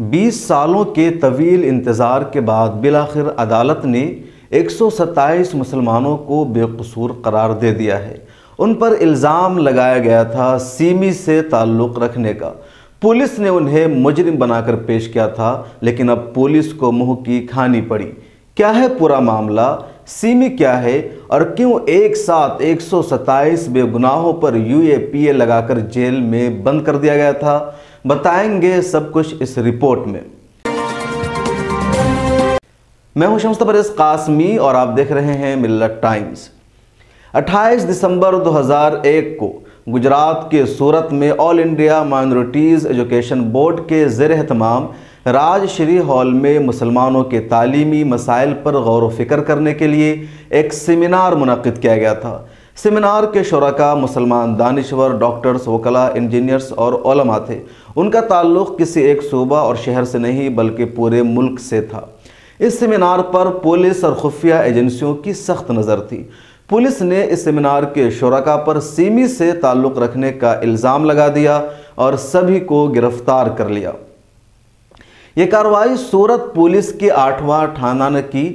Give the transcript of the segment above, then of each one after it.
20 سالوں کے طویل انتظار کے بعد بالآخر عدالت نے 127 مسلمانوں کو بے قصور قرار دے دیا ہے۔ ان پر الزام لگایا گیا تھا سیمی سے تعلق رکھنے کا۔ پولیس نے انہیں مجرم بنا کر پیش کیا تھا، لیکن اب پولیس کو منہ کی کھانی پڑی۔ کیا ہے پورا معاملہ؟ سیمی کیا ہے اور کیوں ایک ساتھ 127 بے گناہوں پر UAPA لگا کر جیل میں بند کر دیا گیا تھا؟ بتائیں گے سب کچھ اس رپورٹ میں۔ میں ہوں شمس تبریز قاسمی اور آپ دیکھ رہے ہیں ملت ٹائمز۔ 28 دسمبر 2001 کو گجرات کے سورت میں آل انڈیا مائنورٹیز ایجوکیشن بورڈ کے زیر اہتمام راج شری ہال میں مسلمانوں کے تعلیمی مسائل پر غور و فکر کرنے کے لیے ایک سیمینار منعقد کیا گیا تھا۔ سیمینار کے شرکاء مسلمان دانشور، ڈاکٹرز، وکلاء، انجینئرز اور علماء تھے۔ ان کا تعلق کسی ایک صوبہ اور شہر سے نہیں بلکہ پورے ملک سے تھا۔ اس سیمینار پر پولیس اور خفیہ ایجنسیوں کی سخت نظر تھی۔ پولیس نے اس سیمینار کے شرکاء پر سیمی سے تعلق رکھنے کا الزام لگا دیا اور سبھی کو گرفتار کر لیا۔ یہ کارروائی سورت پولیس کے 8واں تھانہ نے کی۔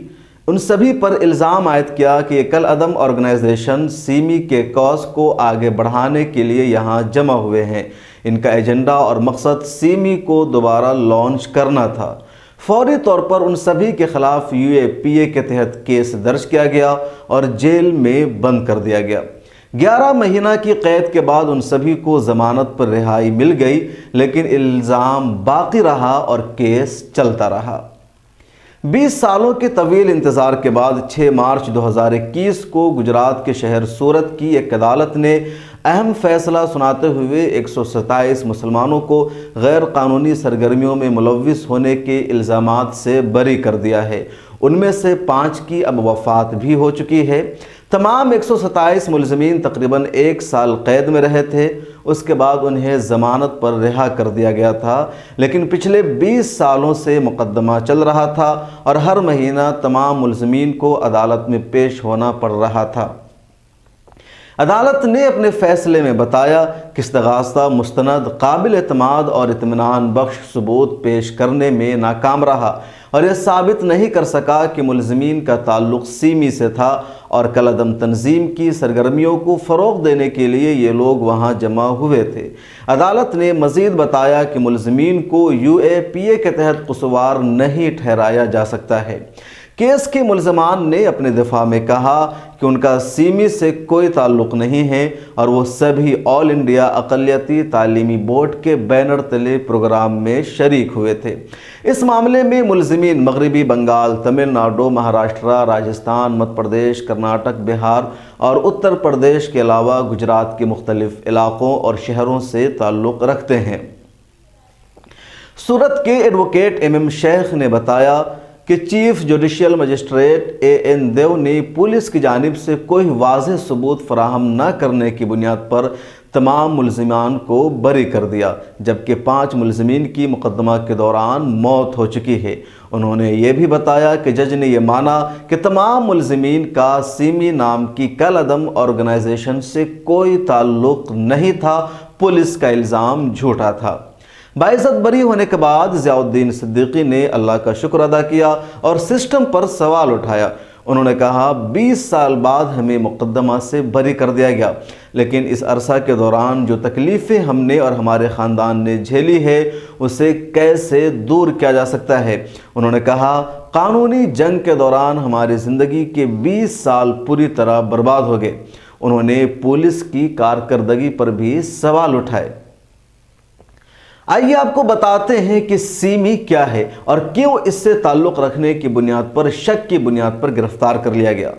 ان سبھی پر الزام عائد کیا کہ یہ کل عدم آرگنائزیشن سیمی کے کاز کو آگے بڑھانے کے لیے یہاں جمع ہوئے ہیں۔ ان کا ایجنڈا اور مقصد سیمی کو دوبارہ لانچ کرنا تھا۔ فوری طور پر ان سبھی کے خلاف UAPA کے تحت کیس درج کیا گیا اور جیل میں بند کر دیا گیا۔ 11 مہینہ کی قید کے بعد ان سبھی کو ضمانت پر رہائی مل گئی، لیکن الزام باقی رہا اور کیس چلتا رہا۔ 20 سالوں کے طویل انتظار کے بعد 6 مارچ 2021 کو گجرات کے شہر سورت کی ایک عدالت نے اہم فیصلہ سناتے ہوئے 127 مسلمانوں کو غیر قانونی سرگرمیوں میں ملوث ہونے کے الزامات سے بری کر دیا ہے۔ ان میں سے 5 کی اب وفات بھی ہو چکی ہے۔ تمام 127 ملزمین تقریباً 1 سال قید میں رہے تھے۔ اس کے بعد انہیں ضمانت پر رہا کر دیا گیا تھا، لیکن پچھلے 20 سالوں سے مقدمہ چل رہا تھا اور ہر مہینہ تمام ملزمین کو عدالت میں پیش ہونا پڑ رہا تھا۔ عدالت نے اپنے فیصلے میں بتایا کہ استغاثہ مستند قابل اعتماد اور اطمینان بخش ثبوت پیش کرنے میں ناکام رہا اور یہ ثابت نہیں کر سکا کہ ملزمین کا تعلق سیمی سے تھا اور کالعدم تنظیم کی سرگرمیوں کو فروغ دینے کے لیے یہ لوگ وہاں جمع ہوئے تھے۔ عدالت نے مزید بتایا کہ ملزمین کو UAPA کے تحت قصوار نہیں ٹھہرایا جا سکتا ہے۔ کیس کے ملزمان نے اپنے دفاع میں کہا کہ ان کا سیمی سے کوئی تعلق نہیں ہے اور وہ سبھی آل انڈیا اقلیتی تعلیمی بورڈ کے بینر تلے پروگرام میں شریک ہوئے تھے۔ اس معاملے میں ملزمین مغربی بنگال، تمل ناڈو، مہاراشٹرا، راجستھان، مدھیہ پردیش، کرناٹک، بہار اور اتر پردیش کے علاوہ گجرات کے مختلف علاقوں اور شہروں سے تعلق رکھتے ہیں۔ سورت کے ایڈوکیٹ MM شیخ نے بتایا کہ چیف جوڈیشل مجسٹریٹ AN دیو نے پولیس کی جانب سے کوئی واضح ثبوت فراہم نہ کرنے کی بنیاد پر تمام ملزمان کو بری کر دیا، جبکہ 5 ملزمین کی مقدمہ کے دوران موت ہو چکی ہے۔ انہوں نے یہ بھی بتایا کہ جج نے یہ مانا کہ تمام ملزمین کا سیمی نام کی کالعدم آرگنائزیشن سے کوئی تعلق نہیں تھا۔ پولیس کا الزام جھوٹا تھا۔ باعزت بری ہونے کے بعد ضیاء الدین صدیقی نے اللہ کا شکر ادا کیا اور سسٹم پر سوال اٹھایا۔ انہوں نے کہا 20 سال بعد ہمیں مقدمہ سے بری کر دیا گیا، لیکن اس عرصہ کے دوران جو تکلیفیں ہم نے اور ہمارے خاندان نے جھیلی ہے اسے کیسے دور کیا جا سکتا ہے۔ انہوں نے کہا قانونی جنگ کے دوران ہماری زندگی کے 20 سال پوری طرح برباد ہو گئے۔ انہوں نے پولیس کی کارکردگی پر بھی سوال اٹھائے۔ آئیے آپ کو بتاتے ہیں کہ سیمی کیا ہے اور کیوں اس سے تعلق رکھنے کی بنیاد پر شک کی بنیاد پر گرفتار کر لیا گیا۔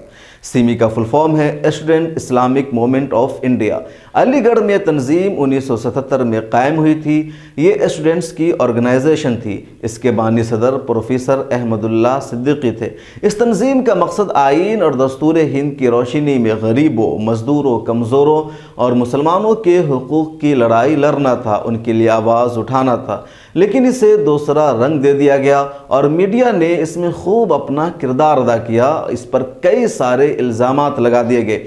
سیمی کا فل فارم ہے student Islamic movement of India. Aligarh میں تنظیم 1977 میں قائم ہوئی تھی۔ یہ اسٹوڈنٹس کی آرگنائزیشن تھی۔ اس کے بانی صدر پروفیسر احمد اللہ صدیقی تھے۔ اس تنظیم کا مقصد آئین اور دستور ہند کی روشنی میں غریبوں، مزدوروں، کمزوروں اور مسلمانوں کے حقوق کی لڑائی لڑنا تھا، ان کے لیے آواز اٹھانا تھا۔ لیکن اسے دوسرا رنگ دے دیا گیا اور میڈیا نے اس میں خوب اپنا کردار ادا کیا۔ اس پر کئی سارے الزامات لگا دیے گئے۔